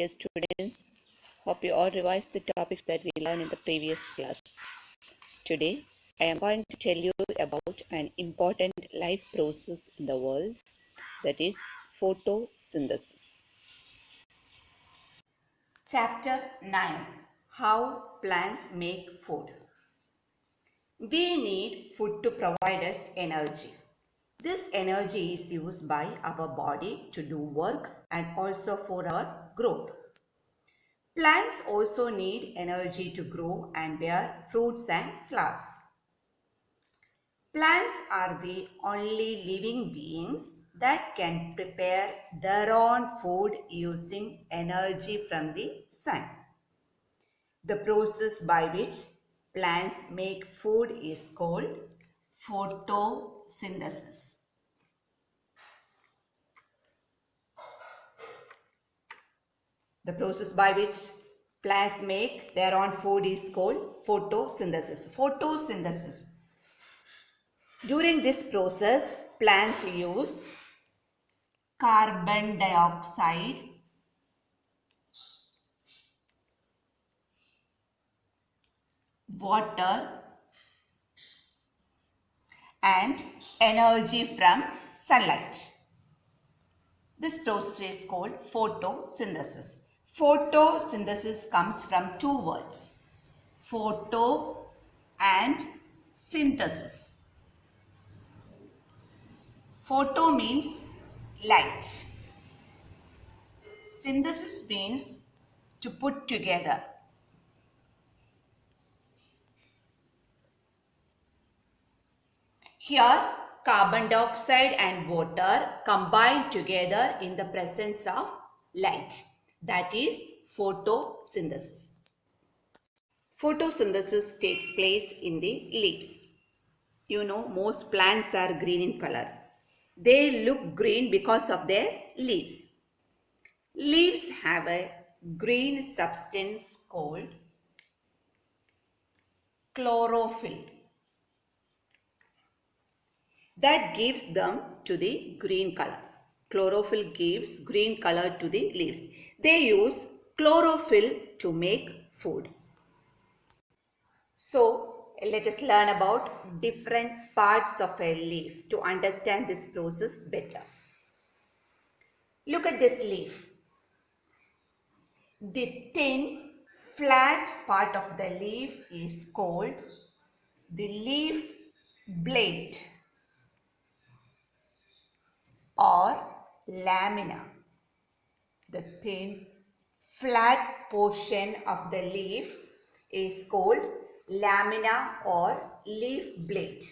dear students. Hope you all revised the topics that we learned in the previous class. Today, I am going to tell you about an important life process in the world, that is photosynthesis. Chapter 9. How plants make food. We need food to provide us energy. This energy is used by our body to do work and also for our growth. Plants also need energy to grow and bear fruits and flowers. Plants are the only living beings that can prepare their own food using energy from the sun. The process by which plants make food is called photosynthesis. The process by which plants make their own food is called photosynthesis. Photosynthesis. During this process, plants use carbon dioxide, water, and energy from sunlight. This process is called photosynthesis. Photosynthesis comes from two words, photo and synthesis. Photo means light. Synthesis means to put together. Here, carbon dioxide and water combine together in the presence of light. That is photosynthesis. Photosynthesis takes place in the leaves. You know, most plants are green in color. They look green because of their leaves. Leaves have a green substance called chlorophyll that gives them to the green color. Chlorophyll gives green color to the leaves. They use chlorophyll to make food. So, let us learn about different parts of a leaf to understand this process better. Look at this leaf. The thin, flat part of the leaf is called the leaf blade or lamina. The thin, flat portion of the leaf is called lamina or leaf blade.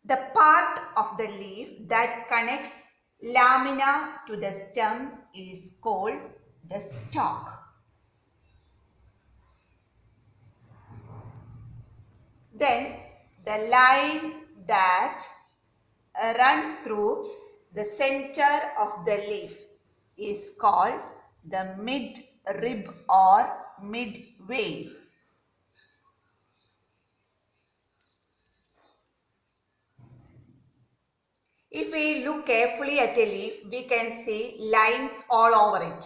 The part of the leaf that connects lamina to the stem is called the stalk. Then the line that runs through the center of the leaf is called the mid-rib or mid-vein. If we look carefully at a leaf, we can see lines all over it.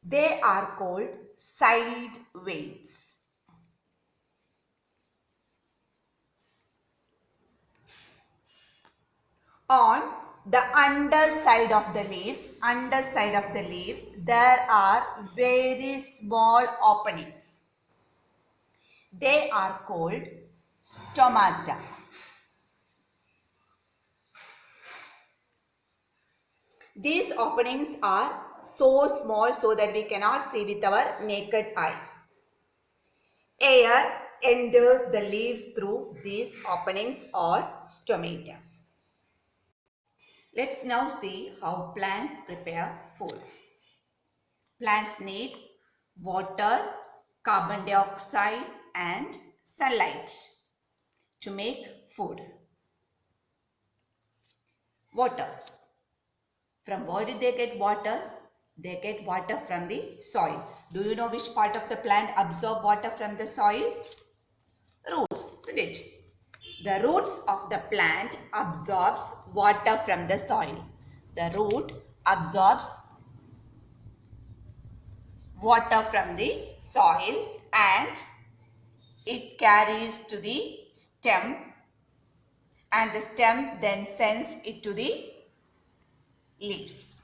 They are called side veins. On the underside of the leaves, there are very small openings. They are called stomata. These openings are so small so that we cannot see with our naked eye. Air enters the leaves through these openings or stomata. Let's now see how plants prepare food. Plants need water, carbon dioxide and sunlight to make food. Water. From where did they get water? They get water from the soil. Do you know which part of the plant absorb water from the soil? Roots, isn't it? The roots of the plant absorbs water from the soil. The root absorbs water from the soil and it carries to the stem, and the stem then sends it to the leaves.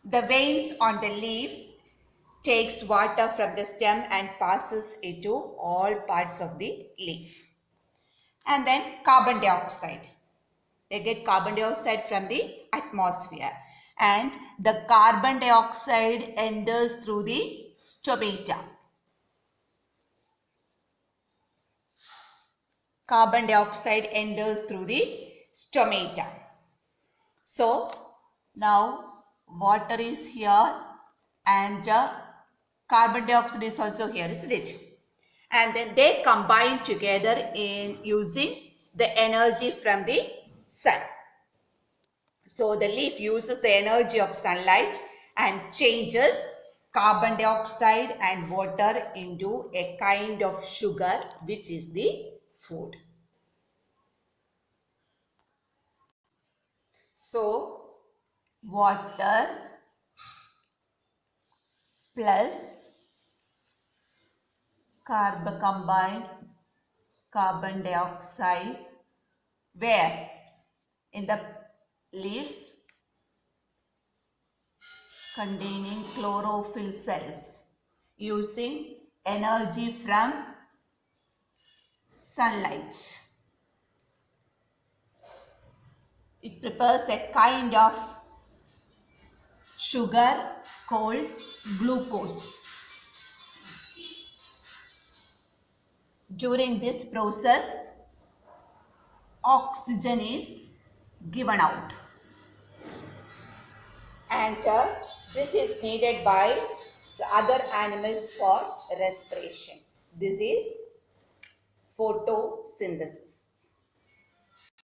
The veins on the leaf takes water from the stem and passes it to all parts of the leaf. And then carbon dioxide. They get carbon dioxide from the atmosphere, and the carbon dioxide enters through the stomata. Carbon dioxide enters through the stomata. So now water is here and carbon dioxide is also here, isn't it? And then they combine together in using the energy from the sun. So the leaf uses the energy of sunlight and changes carbon dioxide and water into a kind of sugar, which is the food. So water plus combined carbon dioxide, where in the leaves containing chlorophyll cells, using energy from sunlight. It prepares a kind of sugar called glucose. During this process, oxygen is given out, and this is needed by the other animals for respiration. This is photosynthesis.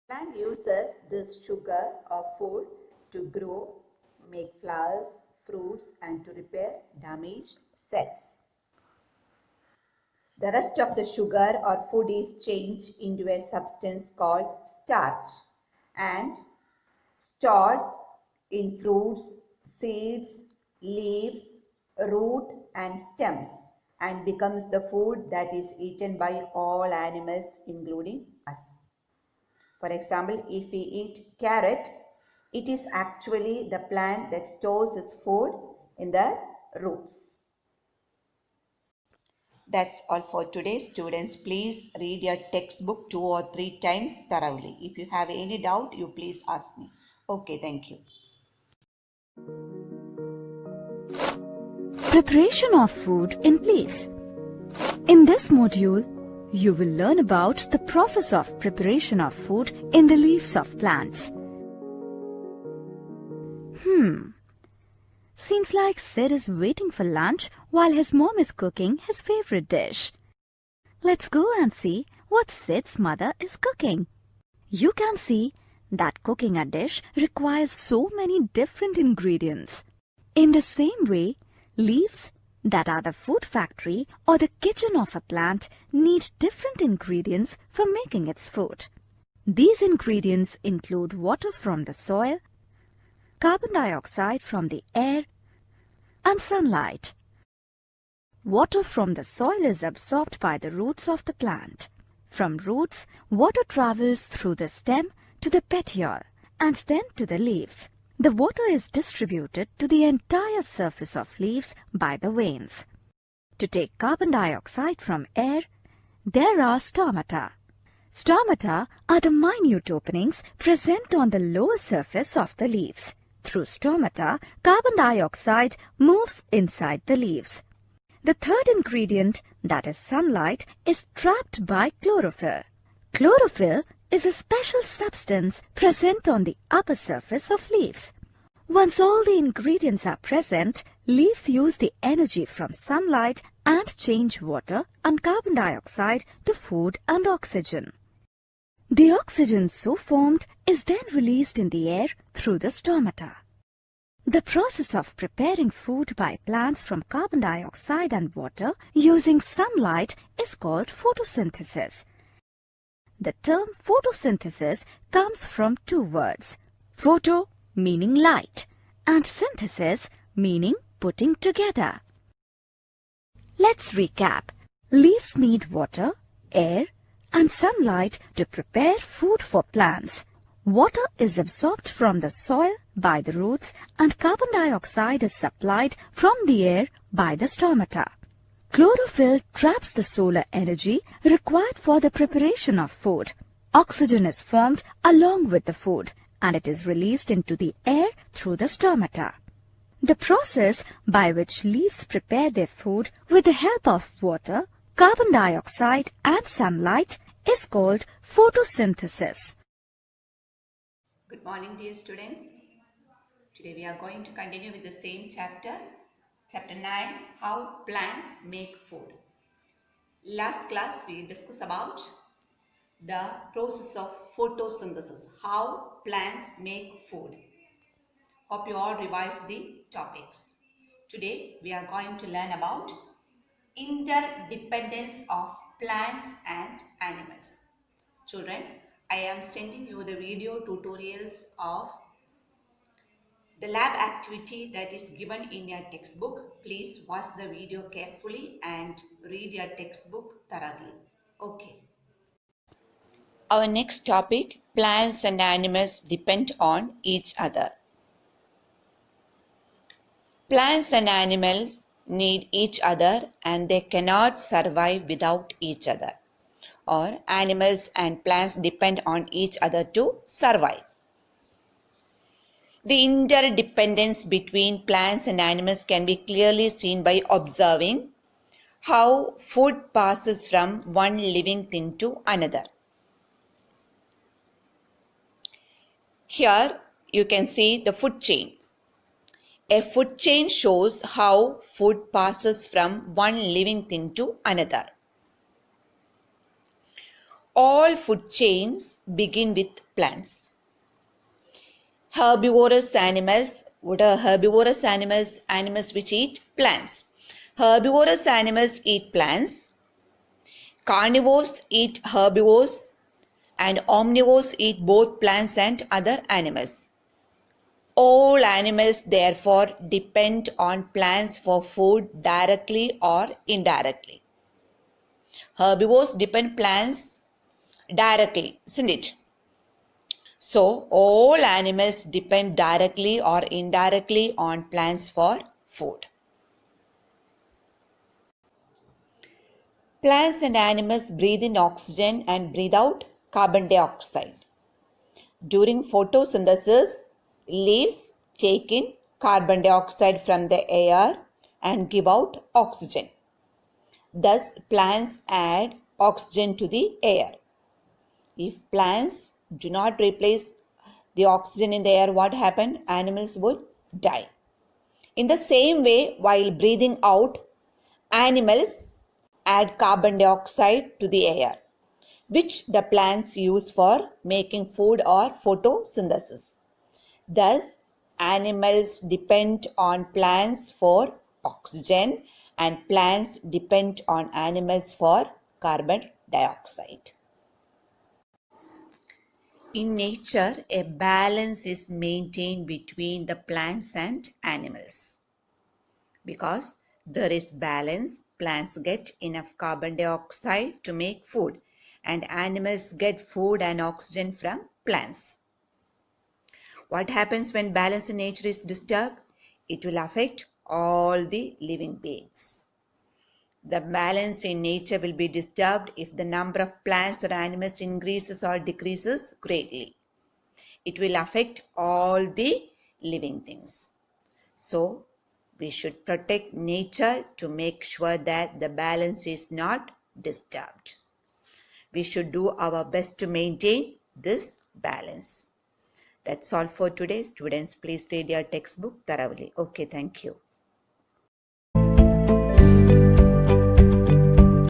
Plant uses this sugar or food to grow, make flowers, fruits, and to repair damaged cells. The rest of the sugar or food is changed into a substance called starch and stored in fruits, seeds, leaves, root, and stems, and becomes the food that is eaten by all animals, including us. For example, if we eat carrot, it is actually the plant that stores its food in the roots. That's all for today. Students, please read your textbook 2 or 3 times thoroughly. If you have any doubt, you please ask me. Okay, thank you. Preparation of food in leaves. In this module, you will learn about the process of preparation of food in the leaves of plants. Seems like Sid is waiting for lunch while his mom is cooking his favorite dish. Let's go and see what Sid's mother is cooking. You can see that cooking a dish requires so many different ingredients. In the same way, leaves that are the food factory or the kitchen of a plant need different ingredients for making its food. These ingredients include water from the soil, carbon dioxide from the air, and sunlight. Water from the soil is absorbed by the roots of the plant. From roots, water travels through the stem to the petiole and then to the leaves. The water is distributed to the entire surface of leaves by the veins. To take carbon dioxide from air, there are stomata. Stomata are the minute openings present on the lower surface of the leaves. Through stomata, carbon dioxide moves inside the leaves. The third ingredient, that is sunlight, is trapped by chlorophyll. Chlorophyll is a special substance present on the upper surface of leaves. Once all the ingredients are present, leaves use the energy from sunlight and change water and carbon dioxide to food and oxygen. The oxygen so formed is then released in the air through the stomata. The process of preparing food by plants from carbon dioxide and water using sunlight is called photosynthesis. The term photosynthesis comes from 2 words, photo meaning light and synthesis meaning putting together. Let's recap. Leaves need water, air, and sunlight to prepare food for plants. Water is absorbed from the soil by the roots and carbon dioxide is supplied from the air by the stomata. Chlorophyll traps the solar energy required for the preparation of food. Oxygen is formed along with the food and it is released into the air through the stomata. The process by which leaves prepare their food with the help of water, carbon dioxide and sunlight is called photosynthesis. Good morning, dear students. Today we are going to continue with the same chapter. Chapter 9, How Plants Make Food. Last class we discussed about the process of photosynthesis, how plants make food. Hope you all revised the topics. Today we are going to learn about interdependence of plants and animals. Children, I am sending you the video tutorials of the lab activity that is given in your textbook. Please watch the video carefully and read your textbook thoroughly. Okay. Our next topic, plants and animals depend on each other. Plants and animals need each other and they cannot survive without each other. Or animals and plants depend on each other to survive. The interdependence between plants and animals can be clearly seen by observing how food passes from one living thing to another. Here you can see the food chain. A food chain shows how food passes from one living thing to another. All food chains begin with plants. Herbivorous animals, what are herbivorous animals? Animals which eat plants. Herbivorous animals eat plants. Carnivores eat herbivores and omnivores eat both plants and other animals. All animals therefore depend on plants for food directly or indirectly. Herbivores depend plants directly, isn't it? So all animals depend directly or indirectly on plants for food. Plants and animals breathe in oxygen and breathe out carbon dioxide. During photosynthesis, leaves take in carbon dioxide from the air and give out oxygen. Thus, plants add oxygen to the air. If plants do not replace the oxygen in the air, what happens? Animals would die. In the same way, while breathing out, animals add carbon dioxide to the air, which the plants use for making food or photosynthesis. Thus, animals depend on plants for oxygen and plants depend on animals for carbon dioxide. In nature, a balance is maintained between the plants and animals. Because there is balance, plants get enough carbon dioxide to make food and animals get food and oxygen from plants. What happens when balance in nature is disturbed? It will affect all the living beings. The balance in nature will be disturbed if the number of plants or animals increases or decreases greatly. It will affect all the living things. So, we should protect nature to make sure that the balance is not disturbed. We should do our best to maintain this balance. That's all for today. Students, please read your textbook thoroughly. Okay, thank you.